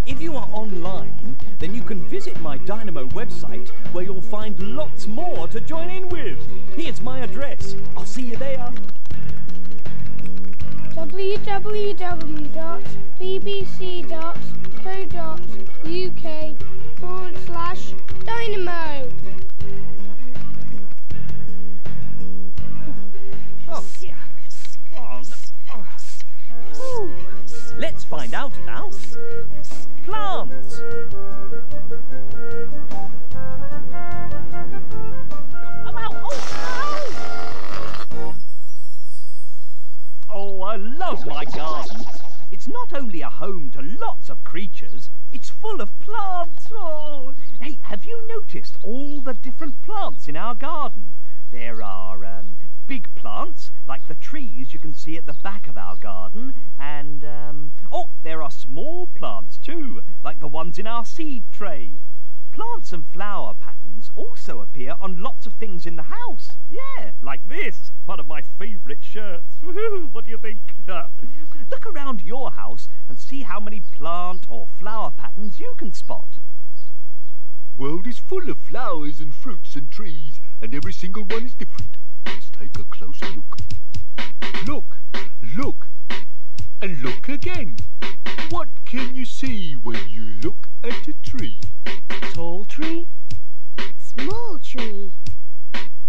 If you are online, then you can visit my DynaMo website where you'll find lots more to join in with. Here's my address. I'll see you there. www.bbc.co.uk/Dynamo. Oh, yeah. Oh, no. Oh. Let's find out about plants. Oh, I love my garden. It's not only a home to lots of creatures, it's full of plants. Oh. Hey, have you noticed all the different plants in our garden? There are big plants, like the trees you can see at the back of our garden, and there are small plants too, like the ones in our seed tray. Plants and flower patterns also appear on lots of things in the house. Yeah, like this, one of my favourite shirts. Woohoo, what do you think? Look around your house and see how many plant or flower patterns you can spot. World is full of flowers and fruits and trees, and every single one is different. Let's take a closer look. Look, look, and look again. What can you see when you look at a tree? Tall tree, Small tree.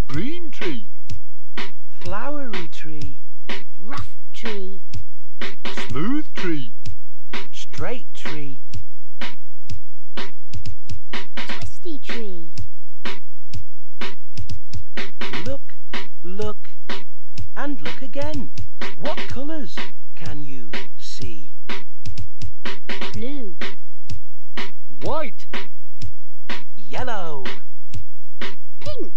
Green tree, flowery tree, Rough tree. smooth tree, straight tree, Twisty tree. look, look, and look again. What colours can you see? Blue. white, Yellow, Pink.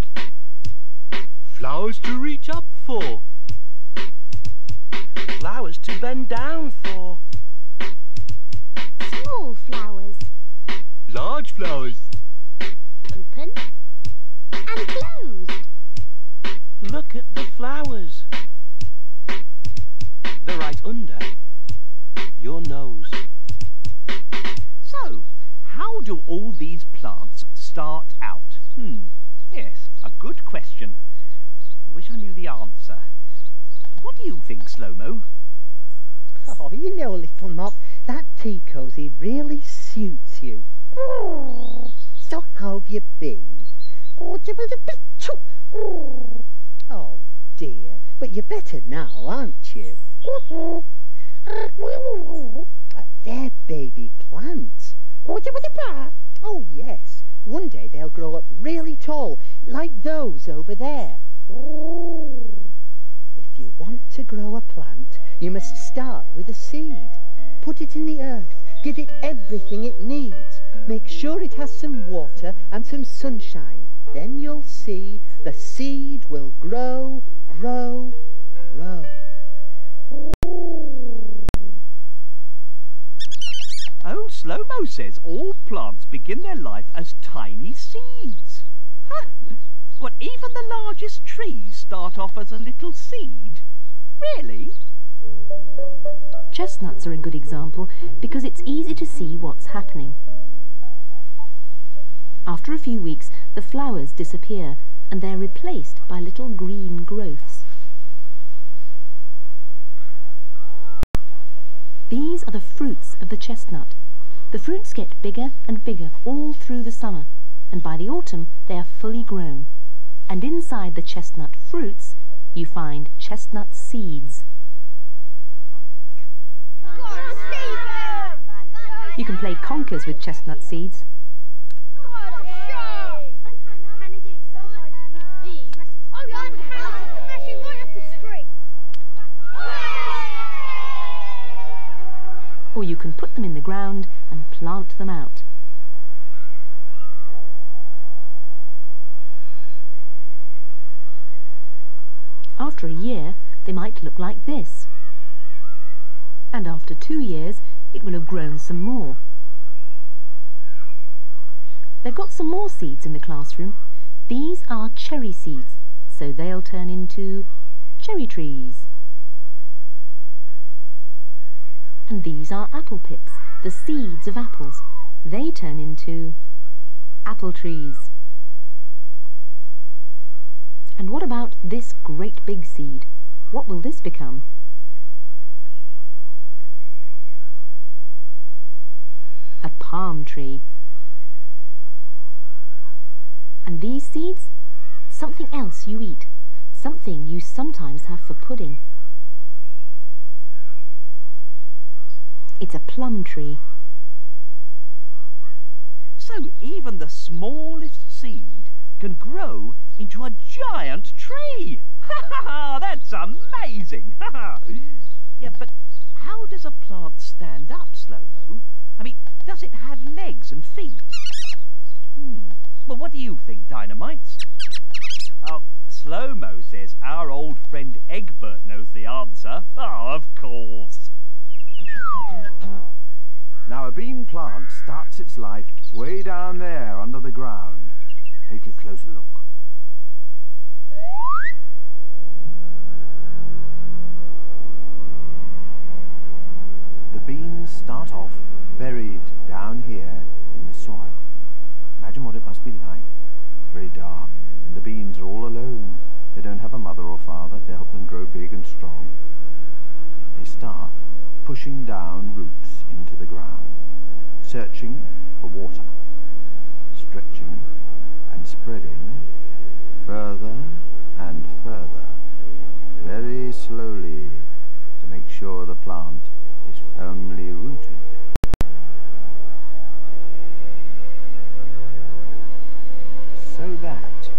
flowers to reach up for, flowers to bend down for, Small flowers. large flowers, Open and closed. look at the flowers. They're right under your nose. So, how do all these plants start out? Yes, a good question. I wish I knew the answer. What do you think, Slow-Mo? Oh, you know, little Mop, that tea cosy really suits you. So how have you been? Oh dear, but you're better now, aren't you? They're baby plants. Oh yes, one day they'll grow up really tall, like those over there. If you want to grow a plant, you must start with a seed. Put it in the earth, give it everything it needs. Make sure it has some water and some sunshine. Then you'll see the seed will grow, grow, grow. Oh, Slow-Mo says all plants begin their life as tiny seeds. Huh. What, even the largest trees start off as a little seed? Really? Chestnuts are a good example because it's easy to see what's happening. After a few weeks, the flowers disappear and they're replaced by little green growths. These are the fruits of the chestnut. The fruits get bigger and bigger all through the summer, and by the autumn they are fully grown. And inside the chestnut fruits, you find chestnut seeds. You can play conkers with chestnut seeds. Or you can put them in the ground and plant them out. After a year, they might look like this. And after 2 years, it will have grown some more. They've got some more seeds in the classroom. These are cherry seeds, so they'll turn into cherry trees. And these are apple pips, the seeds seeds of apples. They turn into apple trees. And what about this great big seed? What will this become? A palm tree. And these seeds? Something else you eat. Something you sometimes have for pudding. It's a plum tree. So even the smallest seed can grow into a giant tree. That's amazing. Yeah, but how does a plant stand up, Slow-Mo? I mean, does it have legs and feet? Well, what do you think, Dynamites? Oh, Slow-Mo says our old friend Egbert knows the answer. Oh, of course. Now a bean plant starts its life way down there under the ground. Take a closer look. The beans start off buried down here in the soil. Imagine what it must be like. Very dark, and the beans are all alone. They don't have a mother or father to help them grow big and strong. They start pushing down roots into the ground, searching for water, stretching and spreading further and further, very slowly, to make sure the plant is firmly rooted. So that,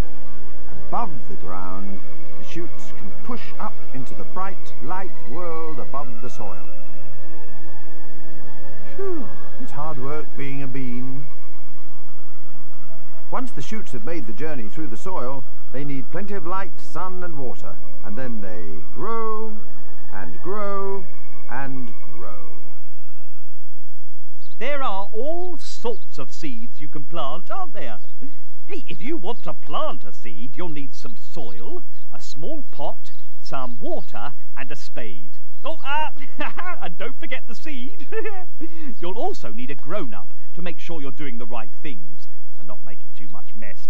above the ground, the shoots can push up into the bright, light world above the soil. Phew, it's hard work being a bean. Once the shoots have made the journey through the soil, they need plenty of light, sun and water, and then they grow and grow and grow. There are all sorts of seeds you can plant, aren't there? Hey, if you want to plant a seed, you'll need some soil, a small pot, some water and a spade. Oh, and don't forget the seed. You'll also need a grown-up to make sure you're doing the right things and not making too much mess.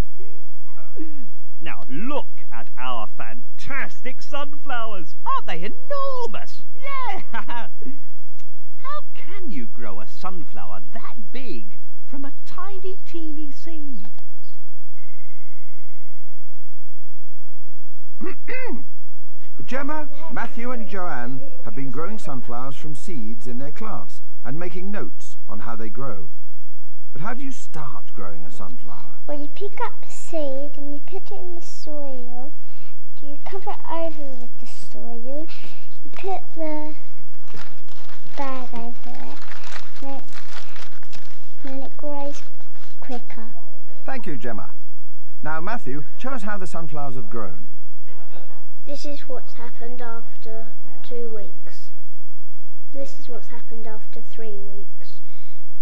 Now, look at our fantastic sunflowers. Aren't they enormous? Yeah! How can you grow a sunflower that big from a tiny, teeny seed? Gemma, Matthew and Joanne have been growing sunflowers from seeds in their class and making notes on how they grow. But how do you start growing a sunflower? Well, you pick up the seed and you put it in the soil. You cover it over with the soil. You put the bag over it. Then it grows quicker. Thank you, Gemma. Now, Matthew, show us how the sunflowers have grown. This is what's happened after 2 weeks. This is what's happened after 3 weeks.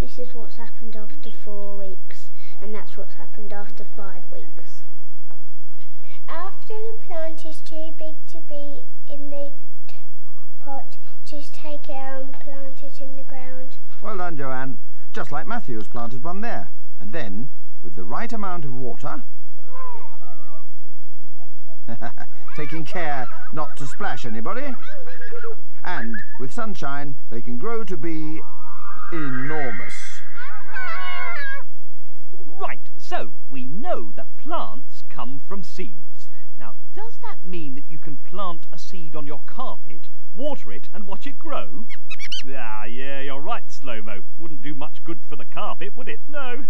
This is what's happened after 4 weeks. And that's what's happened after 5 weeks. After the plant is too big to be in the pot, just take it out and plant it in the ground. Well done, Joanne. Just like Matthew has planted one there. And then, with the right amount of water, taking care not to splash anybody, and with sunshine, they can grow to be enormous. Right, so we know that plants come from seeds. Now, does that mean that you can plant a seed on your carpet, water it and watch it grow? Ah, yeah, you're right, Slow-Mo. Wouldn't do much good for the carpet, would it? No.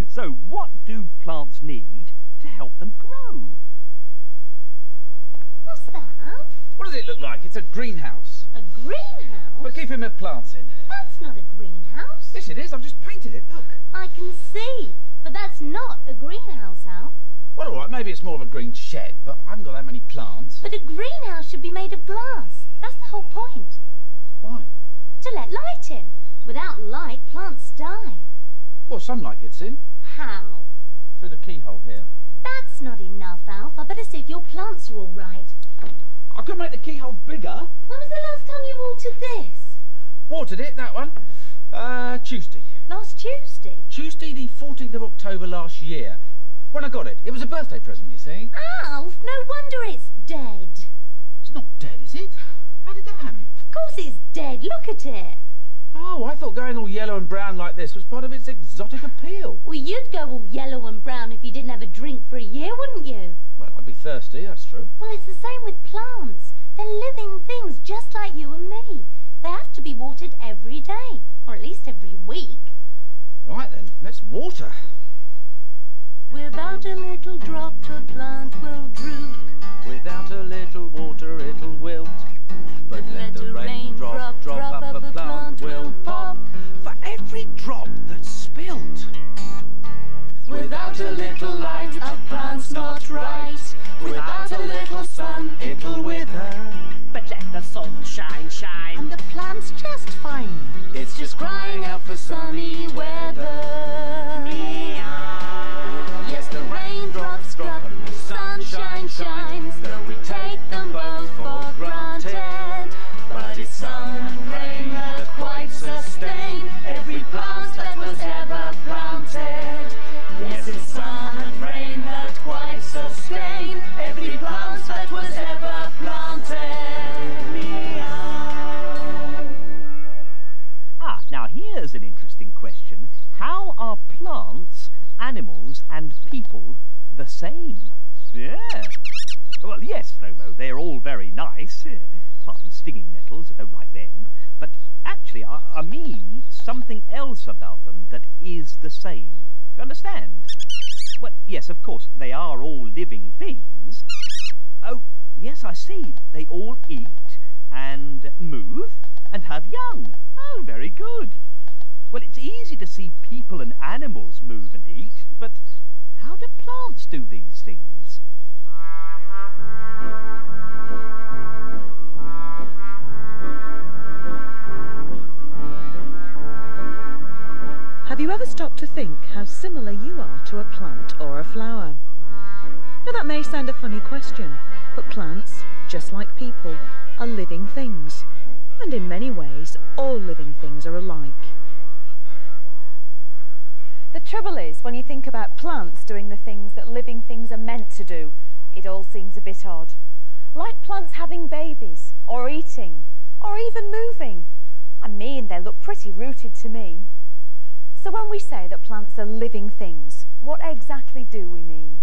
So what do plants need to help them grow? What's that, Alf? What does it look like? It's a greenhouse. A greenhouse? We're keeping my plants in. That's not a greenhouse. Yes, it is. I've just painted it. Look. I can see, but that's not a greenhouse, Alf. Well, all right, maybe it's more of a green shed, but I haven't got that many plants. But a greenhouse should be made of glass. That's the whole point. Why? To let light in. Without light, plants die. Well, sunlight gets in. How? Through the keyhole here. That's not enough, Alf. I better see if your plants are all right. I could make the keyhole bigger. When was the last time you watered this? Watered it, that one. Tuesday. Last Tuesday? Tuesday the 14th of October last year. When I got it. It was a birthday present, you see. Alf, no wonder it's dead. It's not dead, is it? How did that happen? Of course it's dead. Look at it. Oh, I thought going all yellow and brown like this was part of its exotic appeal. Well, you'd go all yellow and brown if you didn't have a drink for a year, wouldn't you? Well, I'd be thirsty, that's true. Well, it's the same with plants. They're living things just like you and me. They have to be watered every day, or at least every week. Right then, let's water. Without a little drop, the plant will droop. Without a little water it'll wilt. But let the raindrop drop up, the plant will pop. For every drop that's spilt. Without a little light, a plant's not right. Without a little sun, it'll wither. But let the sunshine shine, And the plant's just fine. It's just crying out for sunny weather. Yes, the raindrops drop and the sunshine shines, though we take them both for granted. But it's sun and rain that quite sustain every plant that was ever planted. Yes, it's sun and rain that quite sustain every plant that was ever planted. Meow. Now here's an interesting question. How are plants, animals and people the same? Yeah. Well, yes, Slow-Mo, they're all very nice, apart from stinging nettles, I don't like them. But actually, I mean something else about them that is the same. You understand? Well, yes, of course, they are all living things. Oh, yes, I see. They all eat and move and have young. Oh, very good. Well, it's easy to see people and animals move and eat, but how do plants do these things? Have you ever stopped to think how similar you are to a plant or a flower? Now that may sound a funny question, but plants, just like people, are living things. And in many ways, all living things are alike. The trouble is, when you think about plants doing the things that living things are meant to do, it all seems a bit odd. Like plants having babies, or eating, or even moving. I mean, they look pretty rooted to me. So when we say that plants are living things, what exactly do we mean?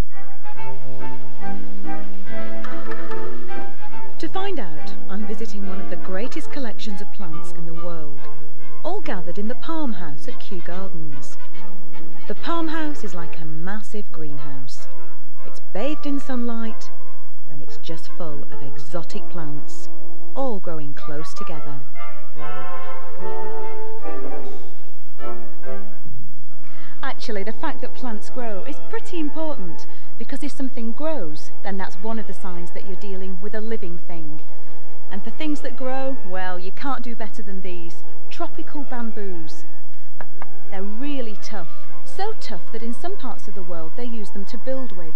To find out, I'm visiting one of the greatest collections of plants in the world, all gathered in the Palm House at Kew Gardens. The Palm House is like a massive greenhouse. It's bathed in sunlight, and it's just full of exotic plants, all growing close together. Actually, the fact that plants grow is pretty important, because if something grows, then that's one of the signs that you're dealing with a living thing. And for things that grow, well, you can't do better than these, tropical bamboos. They're really tough, so tough that in some parts of the world they use them to build with.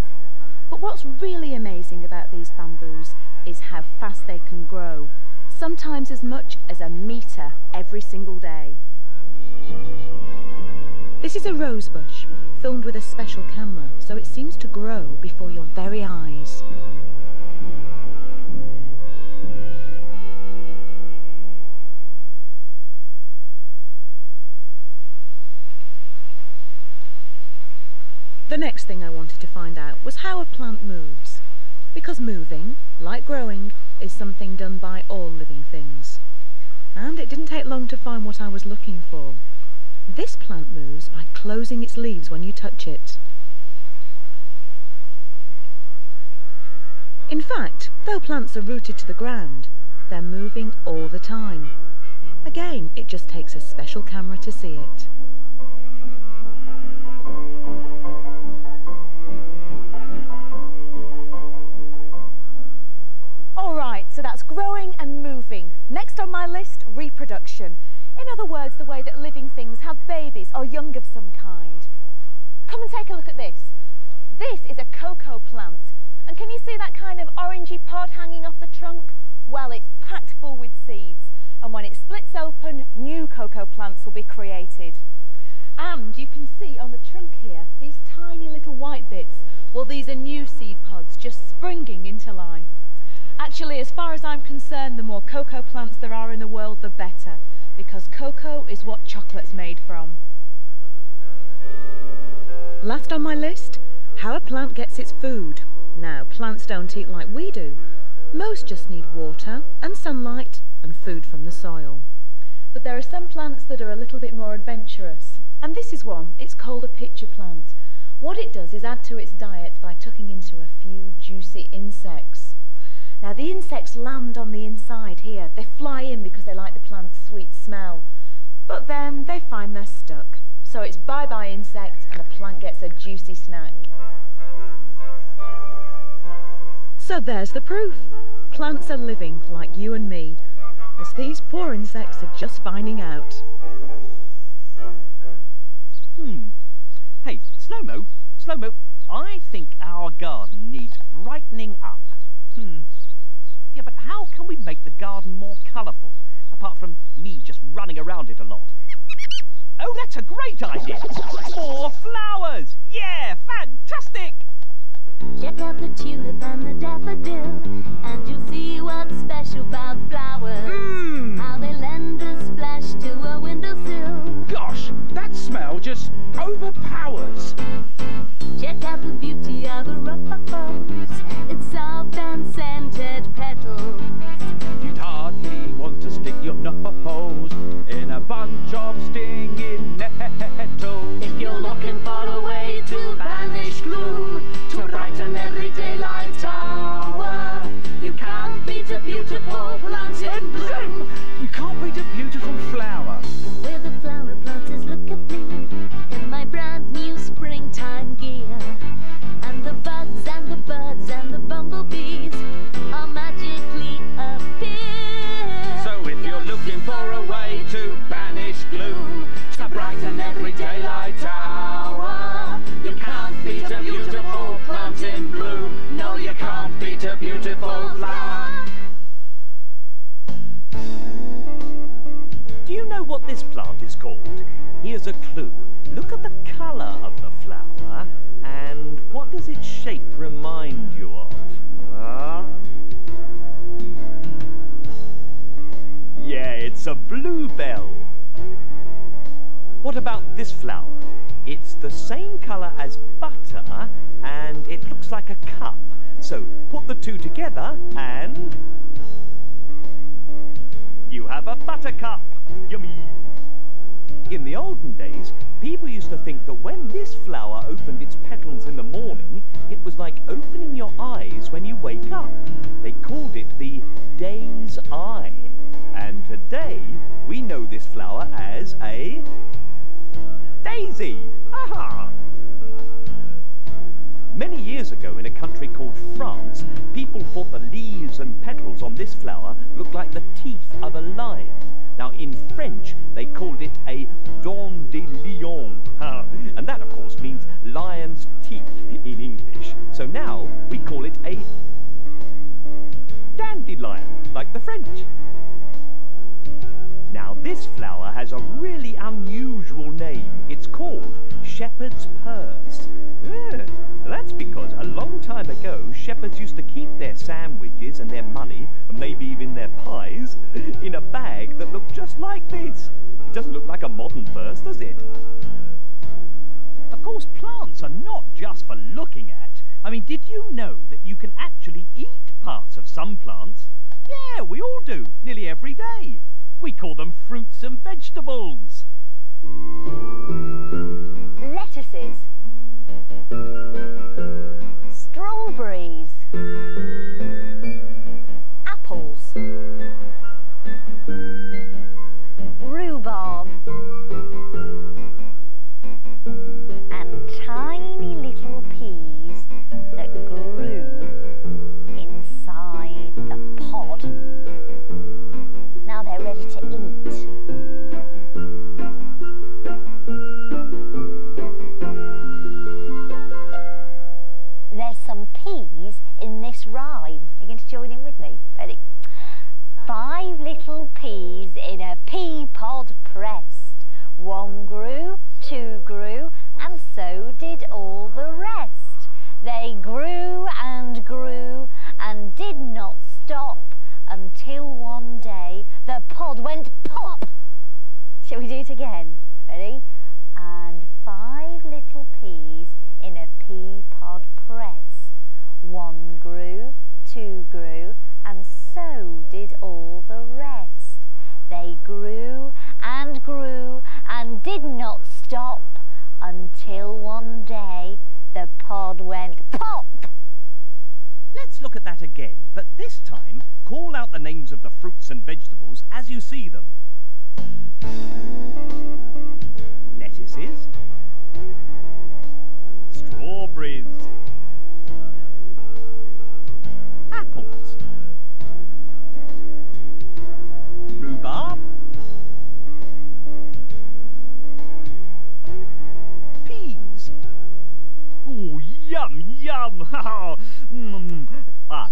But what's really amazing about these bamboos is how fast they can grow, sometimes as much as 1 metre every single day. This is a rose bush, filmed with a special camera, so it seems to grow before your very eyes. The next thing I wanted to find out was how a plant moves, because moving, like growing, is something done by all living things. And it didn't take long to find what I was looking for. This plant moves by closing its leaves when you touch it. In fact, though plants are rooted to the ground, they're moving all the time. Again, it just takes a special camera to see it. Alright, so that's growing and moving. Next on my list, reproduction. In other words, the way that living things have babies or young of some kind. Come and take a look at this. This is a cocoa plant. And can you see that kind of orangey pod hanging off the trunk? Well, it's packed full with seeds. And when it splits open, new cocoa plants will be created. And you can see on the trunk here, these tiny little white bits. Well, these are new seed pods just springing into life. Actually, as far as I'm concerned, the more cocoa plants there are in the world, the better, because cocoa is what chocolate's made from. Last on my list, how a plant gets its food. Now, plants don't eat like we do. Most just need water and sunlight and food from the soil. But there are some plants that are a little bit more adventurous. And this is one. It's called a pitcher plant. What it does is add to its diet by tucking into a few juicy insects. Now the insects land on the inside here. They fly in because they like the plant's sweet smell. But then they find they're stuck. So it's bye-bye insect and the plant gets a juicy snack. So there's the proof. Plants are living like you and me, as these poor insects are just finding out. Hey, Slow-Mo, I think our garden needs brightening up. Yeah, but how can we make the garden more colourful, apart from me just running around it a lot? Oh, that's a great idea! More flowers! Yeah, fantastic! Check out the tulip and the daffodil, and you'll see what's special about flowers. How they lend a splash to a windowsill. Gosh, that smell just overpowers. Check out the beauty of a rose. Its soft and scented petals. You'd hardly want to stick your nose in a bunch of stinging nettles. If you're looking for a way to banish gloom, to brighten every daylight hour, you can't beat a beautiful plant in bloom. You can't beat a beautiful flower. Where the flower plants look at me in my brand new springtime gear, and the bugs and the birds and the bumblebees all magically appear. So if you're looking for a way to banish gloom, to brighten every daylight hour, you can't beat a beautiful plant in bloom. No, you can't beat a beautiful flower. Do you know what this plant is called? Here's a clue. Look at the colour of the flower, and what does its shape remind you of? Yeah, it's a bluebell. What about this flower? It's the same colour as butter, and it looks like a cup. So put the two together, and you have a buttercup. Yummy! In the olden days, people used to think that when this flower opened its petals in the morning, it was like opening your eyes when you wake up. They called it the day's eye. And today, we know this flower as a daisy. Aha! Many years ago, in a country called France, people thought the leaves and petals on this flower looked like the teeth of a lion. Now, in French, they called it a dent de lion. And that, of course, means lion's teeth in English. So now, we call it a dandelion, like the French. Now, this flower has a really unusual name. It's called shepherd's purse. That's because a long time ago, shepherds used to keep their sandwiches and their money, and maybe even their pies, in a bag that looked just like this. It doesn't look like a modern purse, does it? Of course, plants are not just for looking at. I mean, did you know that you can actually eat parts of some plants? Yeah, we all do, nearly every day. We call them fruits and vegetables. Lettuces, strawberries, apples, rhubarb, and tiny little peas that grew inside the pod. Now they're ready to eat. One grew, two grew, and so did all the rest. They grew and did not stop until one day the pod went pop. Shall we do it again? Ready? And 5 little peas in a pea pod pressed. One grew, two grew, and so did all the rest. They grew and did not stop until one day the pod went pop. Let's look at that again, but this time call out the names of the fruits and vegetables as you see them. Lettuces, strawberries, apples, rhubarb, peas. Oh, yum, yum!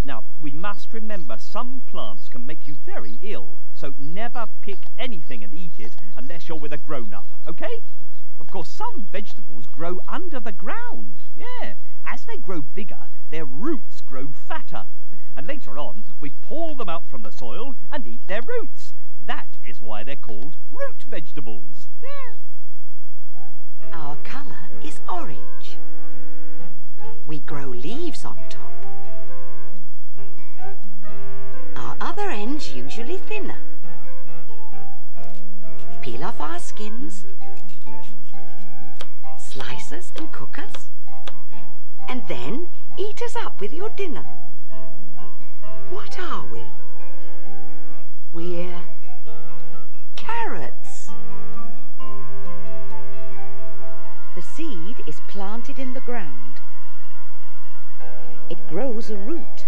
Now, we must remember some plants can make you very ill, so never pick anything and eat it unless you're with a grown-up, okay? Of course, some vegetables grow under the ground, yeah. As they grow bigger, their roots grow fatter, and later on, we pull them out from the soil and eat their roots. That is why they're called root vegetables, yeah. Our colour is orange. We grow leaves on top. Our other end's usually thinner. Peel off our skins, slice us and cook us, and then eat us up with your dinner. What are we? We're carrots. The seed is planted in the ground. It grows a root,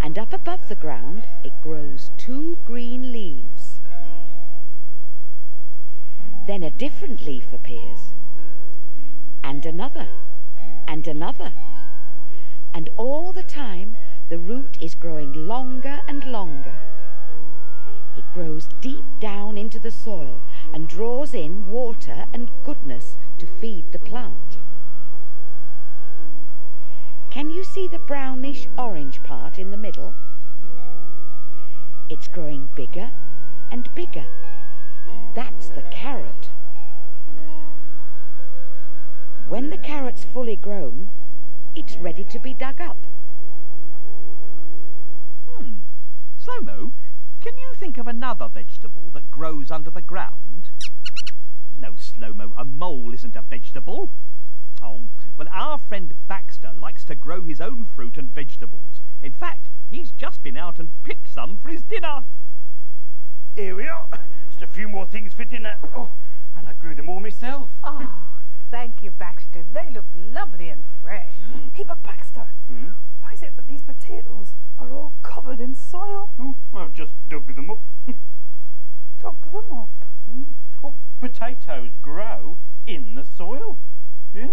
and up above the ground it grows 2 green leaves. Then a different leaf appears, and another, and another, and all the time the root is growing longer and longer. It grows deep down into the soil and draws in water and goodness to feed the plant. Can you see the brownish orange part in the middle? It's growing bigger and bigger. That's the carrot. When the carrot's fully grown, it's ready to be dug up. Slow-mo, can you think of another vegetable that grows under the ground? No, Slow-mo, a mole isn't a vegetable. Oh, well, our friend Baxter likes to grow his own fruit and vegetables. In fact, he's just been out and picked some for his dinner. Here we are. Just a few more things for dinner. Oh, and I grew them all myself. Oh, thank you, Baxter. They look lovely and fresh. Hey, but Baxter, why is it that these potatoes are all covered in soil? Oh, well, I've just dug them up. Dug them up? Well, potatoes grow in the soil. Yeah.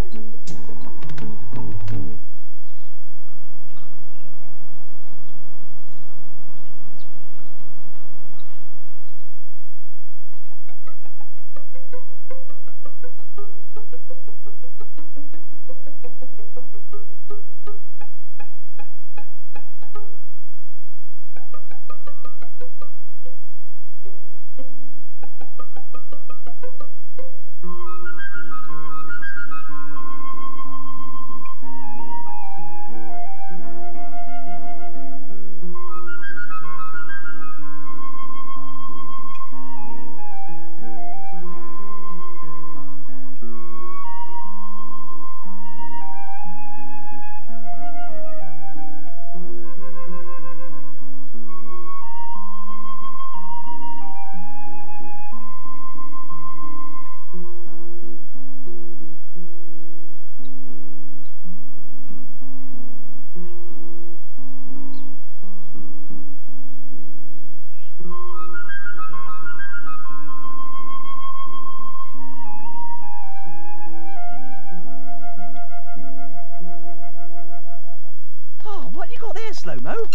Slow-mo.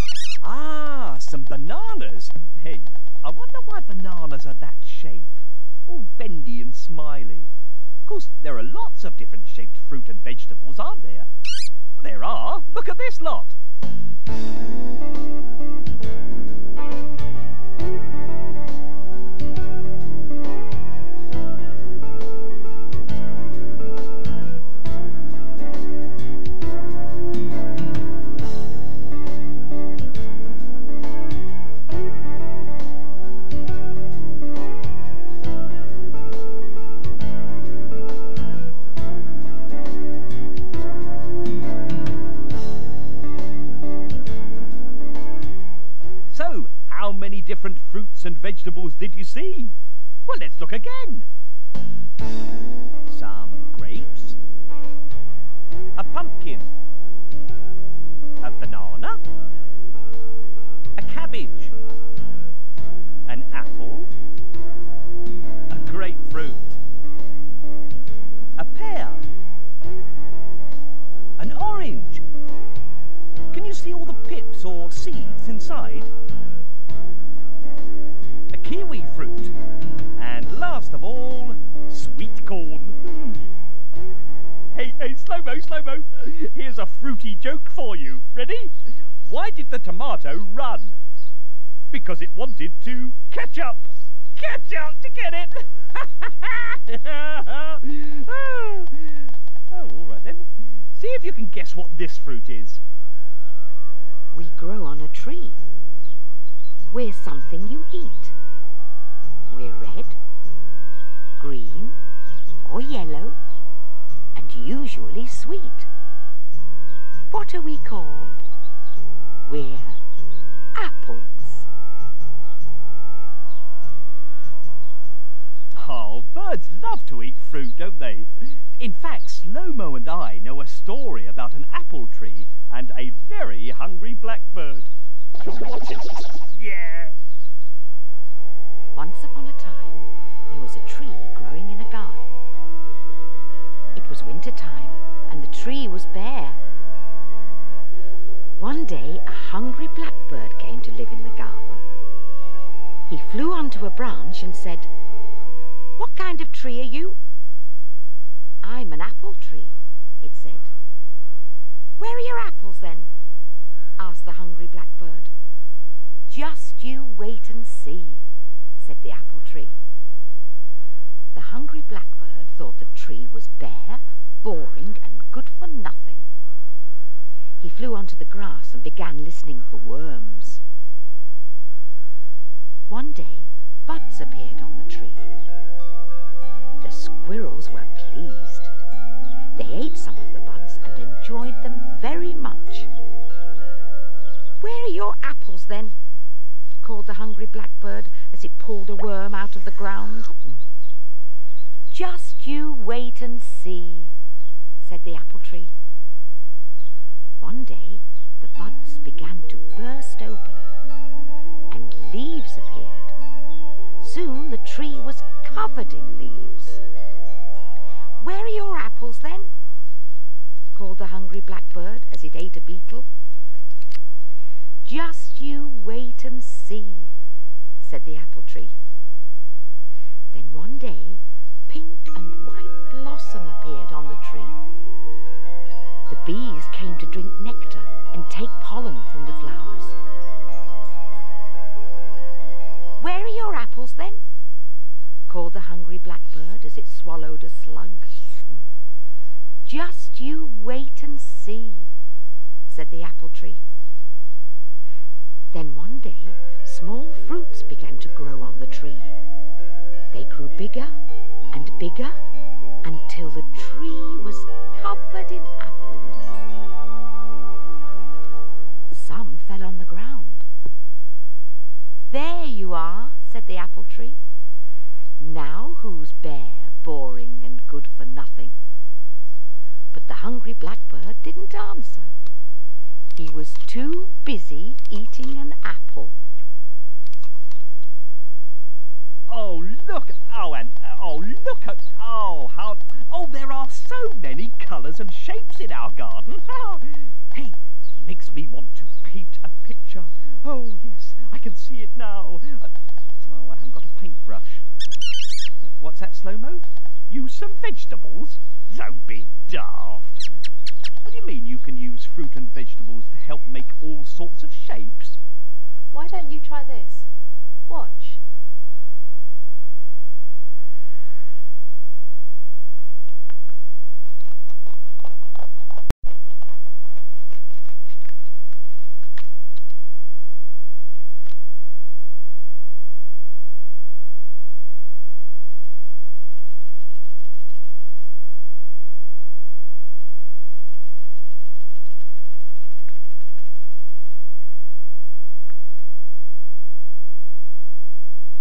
Ah, some bananas. Hey, I wonder why bananas are that shape. all bendy and smiley. Of course, there are lots of different shaped fruit and vegetables, aren't there? There are. Look at this lot. So, how many different fruits and vegetables did you see? Well, let's look again. Some grapes, a pumpkin, a banana, a cabbage, an apple, a grapefruit, a pear, an orange. Can you see all the pips or seeds inside? A kiwi fruit, and last of all, sweet corn. Hey, slow-mo, slow-mo. Here's a fruity joke for you. Ready? Why did the tomato run? Because it wanted to catch up. Catch up to get it. Oh, all right then. See if you can guess what this fruit is. We grow on a tree. We're something you eat. We're red, green, or yellow, and usually sweet. What are we called? We're apples. Oh, birds love to eat fruit, don't they? In fact, Slow-Mo and I know a story about an apple tree and a very hungry blackbird. Watch it. Yeah. Once upon a time, there was a tree growing in a garden. It was winter time, and the tree was bare. One day, a hungry blackbird came to live in the garden. He flew onto a branch and said, "What kind of tree are you?" "I'm an apple tree," it said. "Where are your apples, then?" asked the hungry blackbird. "Just you wait and see," said the apple tree. The hungry blackbird thought the tree was bare, boring, and good for nothing. He flew onto the grass and began listening for worms. One day, buds appeared on the tree. The squirrels were pleased. They ate some of the buds and enjoyed them very much. "Where are your apples, then?" called the hungry blackbird as it pulled a worm out of the ground. "Just you wait and see," said the apple tree. One day, the buds began to burst open, and leaves appeared. Soon the tree was covered in leaves. "Where are your apples, then?" called the hungry blackbird as it ate a beetle. "Just you wait and see," said the apple tree. Then one day, pink and white blossom appeared on the tree. The bees came to drink nectar and take pollen from the flowers. "Where are your apples, then?" called the hungry blackbird as it swallowed a slug. "Just you wait and see," said the apple tree. Then one day, small fruits began to grow on the tree. They grew bigger and bigger until the tree was covered in apples. Some fell on the ground. "There you are," said the apple tree. "Now who's bare, boring, and good for nothing?" But the hungry blackbird didn't answer. He was too busy eating an apple. Oh, look! Look at... there are so many colours and shapes in our garden. Hey, makes me want to paint a picture. Oh, yes, I can see it now. I haven't got a paintbrush. fruits and vegetables? Don't be daft. What do you mean you can use fruit and vegetables to help make all sorts of shapes? Why don't you try this? Watch.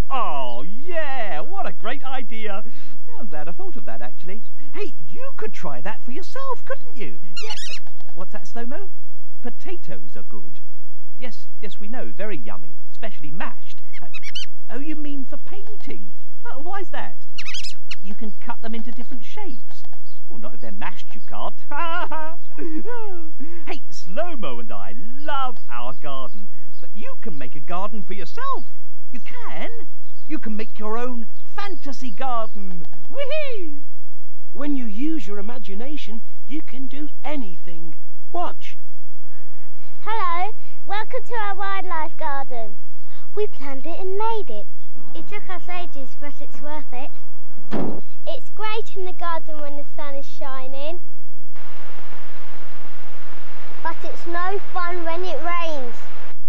Oh, yeah, what a great idea. Yeah, I'm glad I thought of that, actually. Hey, you could try that for yourself, couldn't you? Yeah. What's that, Slow-Mo? Potatoes are good. Yes, we know, very yummy, especially mashed. Oh, you mean for painting? Why's that? You can cut them into different shapes. Well, not if they're mashed, you can't. Hey, Slow-Mo and I love our garden, but you can make a garden for yourself. You can? You can make your own fantasy garden. Whee! When you use your imagination, you can do anything. Watch. Hello, welcome to our wildlife garden. We planned it and made it. It took us ages, but it's worth it. It's great in the garden when the sun is shining. But it's no fun when it rains.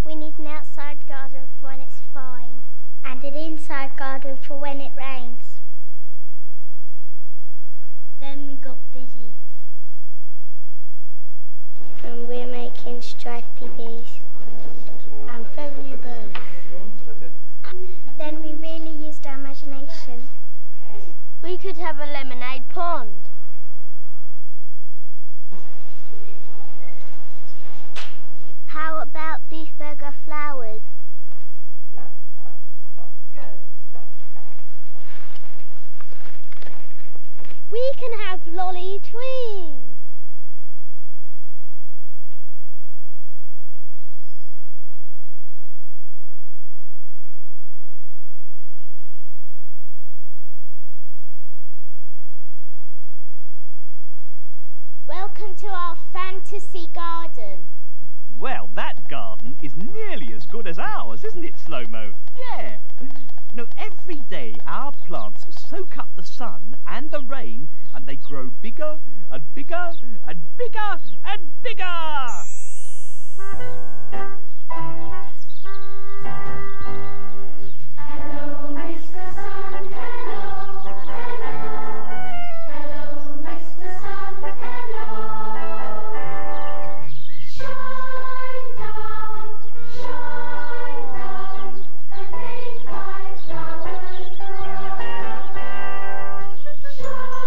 We need an outside garden for when it's fine. And an inside garden for when it rains. Then we got busy. And we're making stripy bees. And feathery birds. Then we really used our imagination. We could have a lemonade pond. How about beef burger flowers? We can have lolly trees. Welcome to our fantasy garden. Well, that garden is nearly as good as ours, isn't it, Slow-Mo? Yeah. No, every day our plants soak up the sun and the rain, and they grow bigger and bigger and bigger and bigger! Hello, Mr. Sun, hello, hello. Hello, Mr. Sun, hello. Shine down, and make my flowers grow. Shine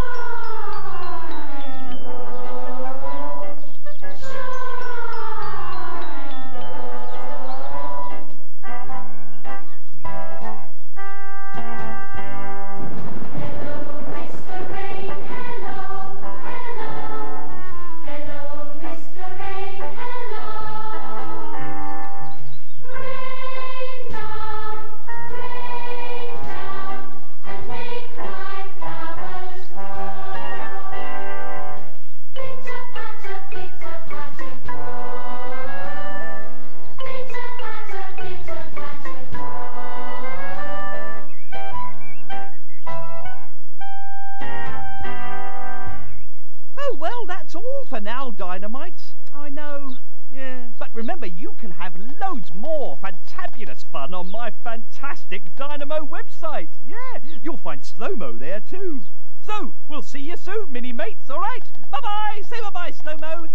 low, for now, Dynamites. I know, yeah. But remember, you can have loads more fantabulous fun on my fantastic DynaMo website. Yeah, you'll find Slow-Mo there too. So, we'll see you soon, mini-mates, all right? Bye-bye. Say bye-bye, Slow-Mo.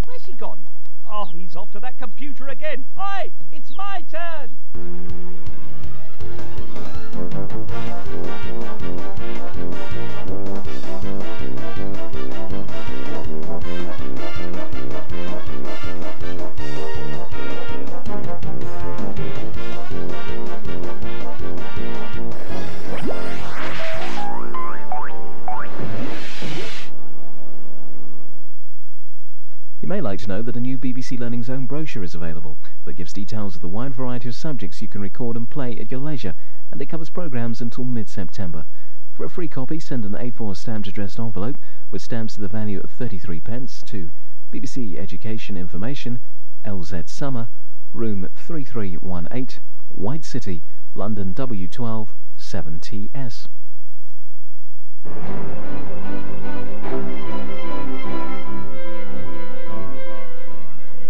Where's he gone? Oh, he's off to that computer again. Hi, it's my turn. You may like to know that a new BBC Learning Zone brochure is available that gives details of the wide variety of subjects you can record and play at your leisure, and it covers programmes until mid-September. For a free copy, send an A4 stamped addressed envelope with stamps to the value of 33p to BBC Education Information, LZ Summer, Room 3318, White City, London W12 7TS.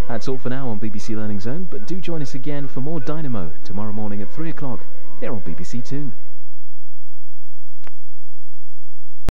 That's all for now on BBC Learning Zone, but do join us again for more DynaMo tomorrow morning at 3 o'clock here on BBC Two.